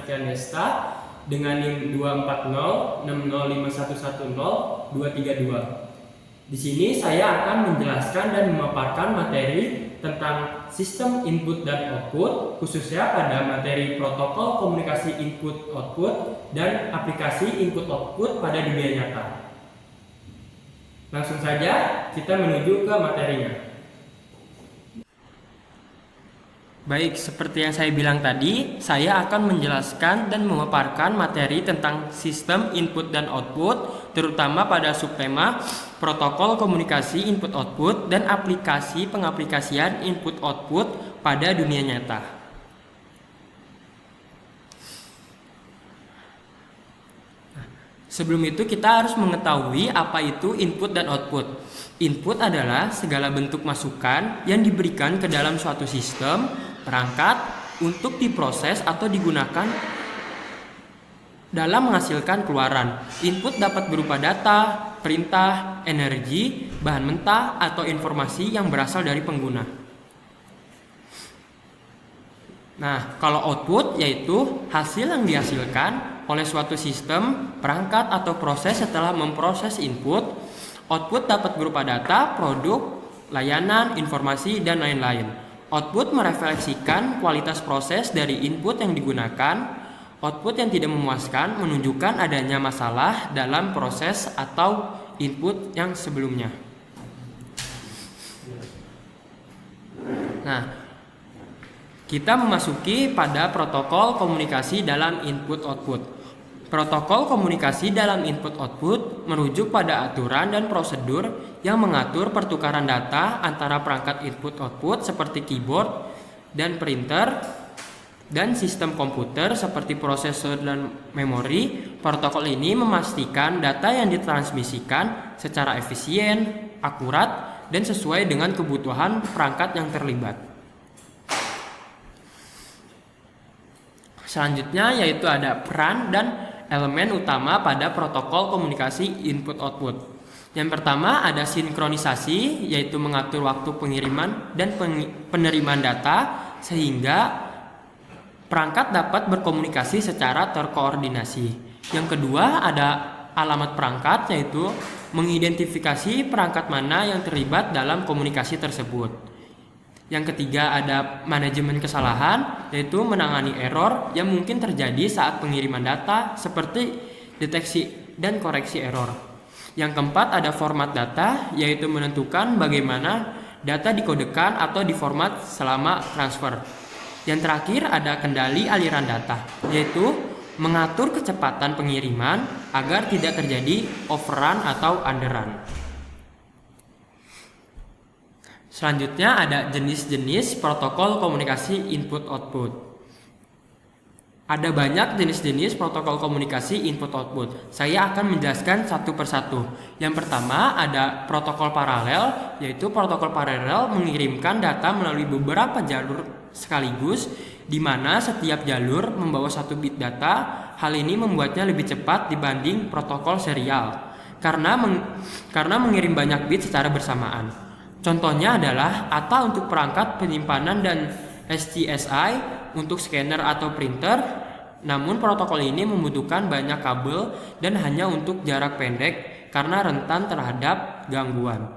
Sekian Desta dengan NIM 240605110 232. Di sini saya akan menjelaskan dan memaparkan materi tentang sistem input dan output, khususnya pada materi protokol komunikasi input-output dan aplikasi input-output pada dunia nyata. Langsung saja kita menuju ke materinya. Baik, seperti yang saya bilang tadi, saya akan menjelaskan dan memaparkan materi tentang sistem input dan output, terutama pada subtema protokol komunikasi input-output dan aplikasi pengaplikasian input-output pada dunia nyata. Sebelum itu kita harus mengetahui apa itu input dan output. Input adalah segala bentuk masukan yang diberikan ke dalam suatu sistem perangkat untuk diproses atau digunakan dalam menghasilkan keluaran. Input dapat berupa data, perintah, energi, bahan mentah, atau informasi yang berasal dari pengguna. Nah, kalau output yaitu hasil yang dihasilkan oleh suatu sistem, perangkat, atau proses setelah memproses input. Output dapat berupa data, produk, layanan, informasi, dan lain-lain. Output merefleksikan kualitas proses dari input yang digunakan. Output yang tidak memuaskan menunjukkan adanya masalah dalam proses atau input yang sebelumnya. Nah, kita memasuki pada protokol komunikasi dalam input-output. Protokol komunikasi dalam input-output merujuk pada aturan dan prosedur yang mengatur pertukaran data antara perangkat input-output seperti keyboard dan printer dan sistem komputer seperti prosesor dan memori. Protokol ini memastikan data yang ditransmisikan secara efisien, akurat, dan sesuai dengan kebutuhan perangkat yang terlibat. Selanjutnya yaitu ada peran dan elemen utama pada protokol komunikasi input-output. Yang pertama ada sinkronisasi, yaitu mengatur waktu pengiriman dan penerimaan data sehingga perangkat dapat berkomunikasi secara terkoordinasi. Yang kedua ada alamat perangkat, yaitu mengidentifikasi perangkat mana yang terlibat dalam komunikasi tersebut. Yang ketiga ada manajemen kesalahan, yaitu menangani error yang mungkin terjadi saat pengiriman data seperti deteksi dan koreksi error. Yang keempat ada format data, yaitu menentukan bagaimana data dikodekan atau diformat selama transfer. Yang terakhir ada kendali aliran data, yaitu mengatur kecepatan pengiriman agar tidak terjadi overrun atau underrun. Selanjutnya ada jenis-jenis protokol komunikasi input-output. Ada banyak jenis-jenis protokol komunikasi input-output. Saya akan menjelaskan satu persatu. Yang pertama ada protokol paralel, yaitu protokol paralel mengirimkan data melalui beberapa jalur sekaligus, di mana setiap jalur membawa satu bit data. Hal ini membuatnya lebih cepat dibanding protokol serial, karena mengirim banyak bit secara bersamaan. Contohnya adalah ATA untuk perangkat penyimpanan dan SCSI untuk scanner atau printer. Namun protokol ini membutuhkan banyak kabel dan hanya untuk jarak pendek karena rentan terhadap gangguan.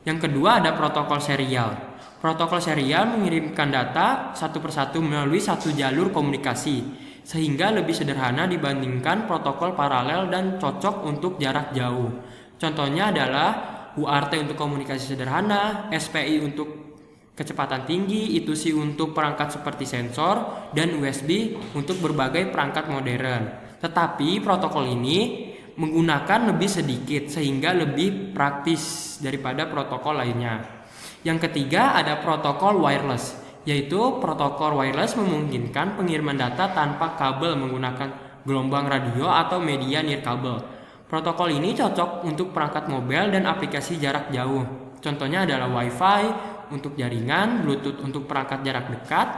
Yang kedua ada protokol serial. Protokol serial mengirimkan data satu persatu melalui satu jalur komunikasi, sehingga lebih sederhana dibandingkan protokol paralel dan cocok untuk jarak jauh. Contohnya adalah UART untuk komunikasi sederhana, SPI untuk kecepatan tinggi, I2C untuk perangkat seperti sensor, dan USB untuk berbagai perangkat modern. Tetapi protokol ini menggunakan lebih sedikit sehingga lebih praktis daripada protokol lainnya. Yang ketiga ada protokol wireless, yaitu protokol wireless memungkinkan pengiriman data tanpa kabel menggunakan gelombang radio atau media nirkabel. Protokol ini cocok untuk perangkat mobile dan aplikasi jarak jauh. Contohnya adalah Wi-Fi untuk jaringan, Bluetooth untuk perangkat jarak dekat,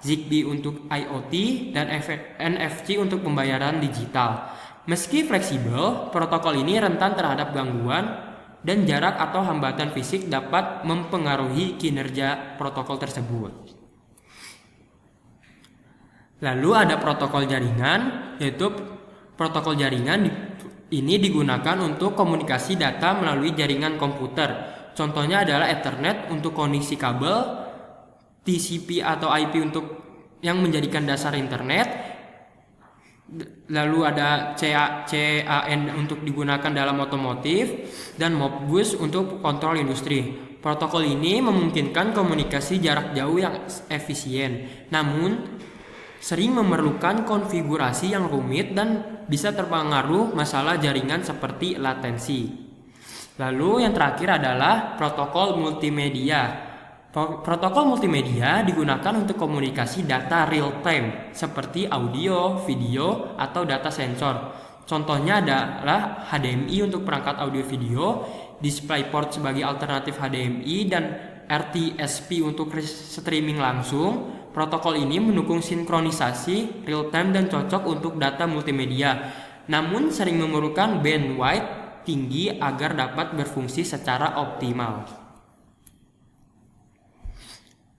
Zigbee untuk IoT, dan NFC untuk pembayaran digital. Meski fleksibel, protokol ini rentan terhadap gangguan dan jarak atau hambatan fisik dapat mempengaruhi kinerja protokol tersebut. Lalu ada protokol jaringan, yaitu protokol jaringan ini digunakan untuk komunikasi data melalui jaringan komputer. Contohnya adalah Ethernet untuk koneksi kabel, TCP atau IP untuk yang menjadikan dasar internet. Lalu ada CAN untuk digunakan dalam otomotif dan Modbus untuk kontrol industri. Protokol ini memungkinkan komunikasi jarak jauh yang efisien, namun sering memerlukan konfigurasi yang rumit dan bisa terpengaruh masalah jaringan seperti latensi. Lalu yang terakhir adalah protokol multimedia. Protokol multimedia digunakan untuk komunikasi data real time seperti audio, video, atau data sensor. Contohnya adalah HDMI untuk perangkat audio video, DisplayPort sebagai alternatif HDMI, dan RTSP untuk streaming langsung. Protokol ini mendukung sinkronisasi real time dan cocok untuk data multimedia, namun sering memerlukan bandwidth tinggi agar dapat berfungsi secara optimal.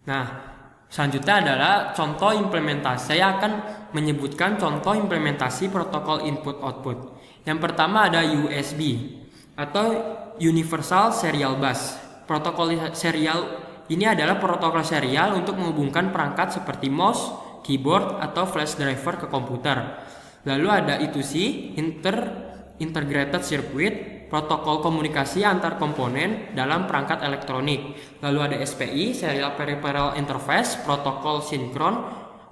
Nah, selanjutnya adalah contoh implementasi. Saya akan menyebutkan contoh implementasi protokol input-output. Yang pertama ada USB atau Universal Serial Bus. Protokol serial ini adalah protokol serial untuk menghubungkan perangkat seperti mouse, keyboard, atau flash driver ke komputer. Lalu ada I2C, Integrated Circuit, protokol komunikasi antar komponen dalam perangkat elektronik. Lalu ada SPI, Serial Peripheral Interface, protokol sinkron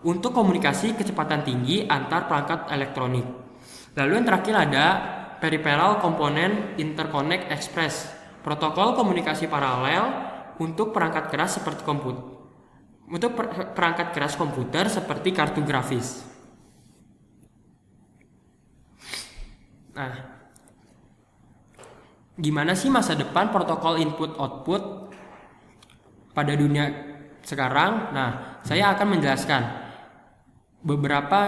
untuk komunikasi kecepatan tinggi antar perangkat elektronik. Lalu yang terakhir ada Peripheral Component Interconnect Express, protokol komunikasi paralel untuk perangkat keras seperti komputer seperti kartu grafis. Nah, gimana sih masa depan protokol input-output pada dunia sekarang? Nah, saya akan menjelaskan beberapa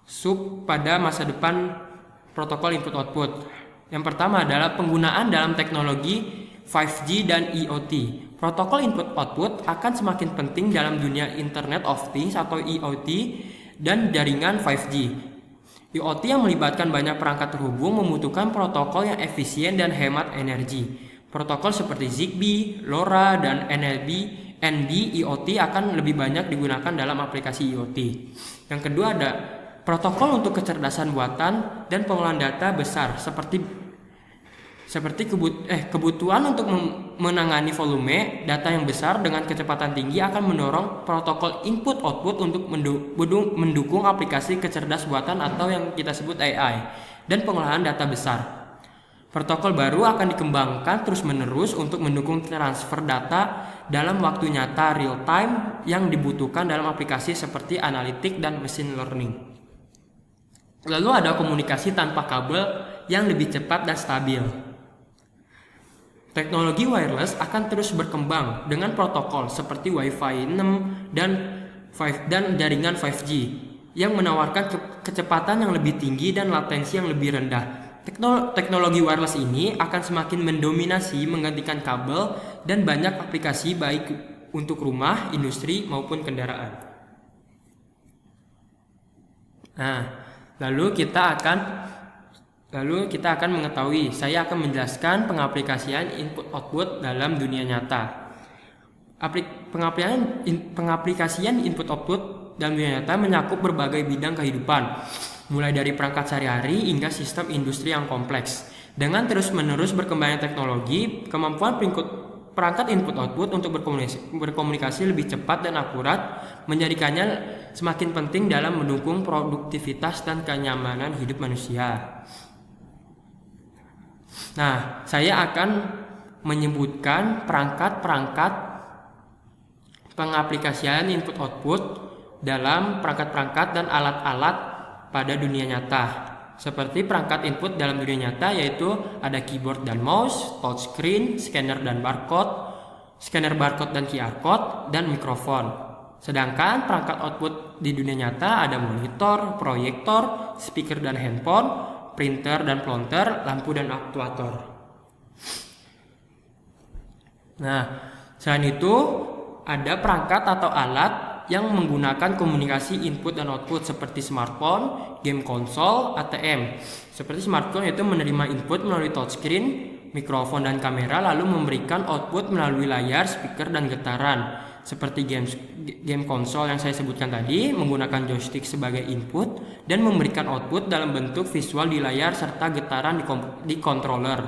sub pada masa depan protokol input-output. Yang pertama adalah penggunaan dalam teknologi 5G dan IoT. Protokol input-output akan semakin penting dalam dunia Internet of Things atau IoT dan jaringan 5G. IoT yang melibatkan banyak perangkat terhubung membutuhkan protokol yang efisien dan hemat energi. Protokol seperti Zigbee, LoRa, dan NB IoT akan lebih banyak digunakan dalam aplikasi IoT. Yang kedua ada protokol untuk kecerdasan buatan dan pengolahan data besar seperti kebutuhan untuk menangani volume data yang besar dengan kecepatan tinggi akan mendorong protokol input-output untuk mendukung aplikasi kecerdasan buatan atau yang kita sebut AI dan pengolahan data besar. Protokol baru akan dikembangkan terus-menerus untuk mendukung transfer data dalam waktu nyata real time yang dibutuhkan dalam aplikasi seperti analitik dan machine learning. Lalu ada komunikasi tanpa kabel yang lebih cepat dan stabil. Teknologi wireless akan terus berkembang dengan protokol seperti Wi-Fi 6 dan jaringan 5G yang menawarkan kecepatan yang lebih tinggi dan latensi yang lebih rendah. Teknologi wireless ini akan semakin mendominasi menggantikan kabel dan banyak aplikasi baik untuk rumah, industri maupun kendaraan. Nah, lalu kita akan mengetahui, saya akan menjelaskan pengaplikasian input-output dalam dunia nyata. Pengaplikasian input-output dalam dunia nyata mencakup berbagai bidang kehidupan, mulai dari perangkat sehari-hari hingga sistem industri yang kompleks. Dengan terus-menerus berkembangnya teknologi, kemampuan perangkat input-output untuk berkomunikasi lebih cepat dan akurat menjadikannya semakin penting dalam mendukung produktivitas dan kenyamanan hidup manusia. Nah, saya akan menyebutkan perangkat-perangkat pengaplikasian input-output dalam perangkat-perangkat dan alat-alat pada dunia nyata. Seperti perangkat input dalam dunia nyata yaitu ada keyboard dan mouse, touchscreen, scanner barcode dan QR code, dan mikrofon. Sedangkan perangkat output di dunia nyata ada monitor, proyektor, speaker dan handphone, printer dan plotter, lampu dan aktuator. Nah, selain itu ada perangkat atau alat yang menggunakan komunikasi input dan output seperti smartphone, game konsol, ATM. Seperti smartphone yaitu menerima input melalui touchscreen, mikrofon dan kamera, lalu memberikan output melalui layar, speaker, dan getaran. Seperti game konsol yang saya sebutkan tadi, menggunakan joystick sebagai input dan memberikan output dalam bentuk visual di layar serta getaran di controller.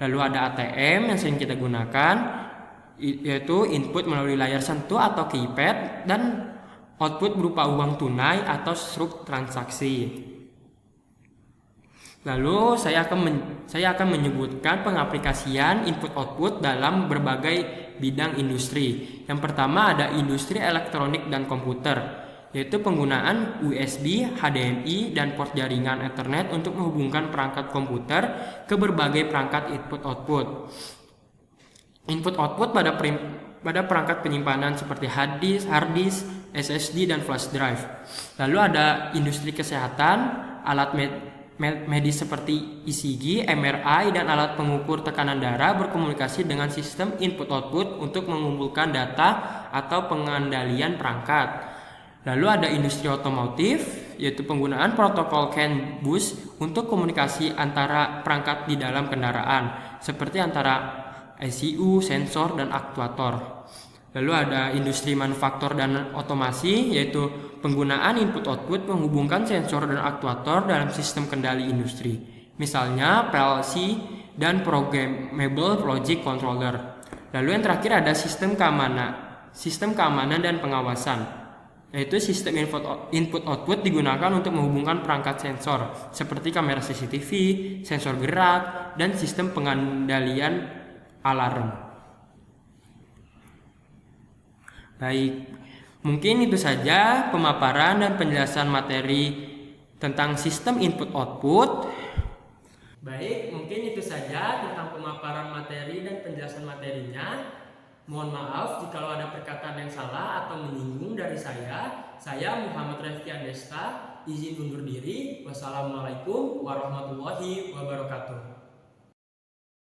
Lalu ada ATM yang sering kita gunakan, yaitu input melalui layar sentuh atau keypad dan output berupa uang tunai atau struk transaksi. Lalu saya akan menyebutkan pengaplikasian input-output dalam berbagai bidang industri. Yang pertama ada industri elektronik dan komputer, yaitu penggunaan USB, HDMI, dan port jaringan Ethernet untuk menghubungkan perangkat komputer ke berbagai perangkat input-output. Input-output pada perangkat penyimpanan seperti hard disk, SSD, dan flash drive. Lalu ada industri kesehatan, alat medis seperti ECG, MRI, dan alat pengukur tekanan darah berkomunikasi dengan sistem input-output untuk mengumpulkan data atau pengendalian perangkat. Lalu ada industri otomotif, yaitu penggunaan protokol CAN bus untuk komunikasi antara perangkat di dalam kendaraan, seperti antara ECU, sensor, dan aktuator. Lalu ada industri manufaktur dan otomasi, yaitu penggunaan input-output menghubungkan sensor dan aktuator dalam sistem kendali industri. Misalnya PLC dan Programmable Logic Controller. Lalu yang terakhir ada sistem keamanan dan pengawasan, yaitu sistem input-output digunakan untuk menghubungkan perangkat sensor seperti kamera CCTV, sensor gerak, dan sistem pengendalian alarm. Baik, mungkin itu saja pemaparan dan penjelasan materi tentang sistem input-output. Baik, mungkin itu saja tentang pemaparan materi dan penjelasan materinya. Mohon maaf jika ada perkataan yang salah atau menyinggung dari saya. Saya Muhammad Refki Andesta, izin undur diri. Wassalamualaikum warahmatullahi wabarakatuh.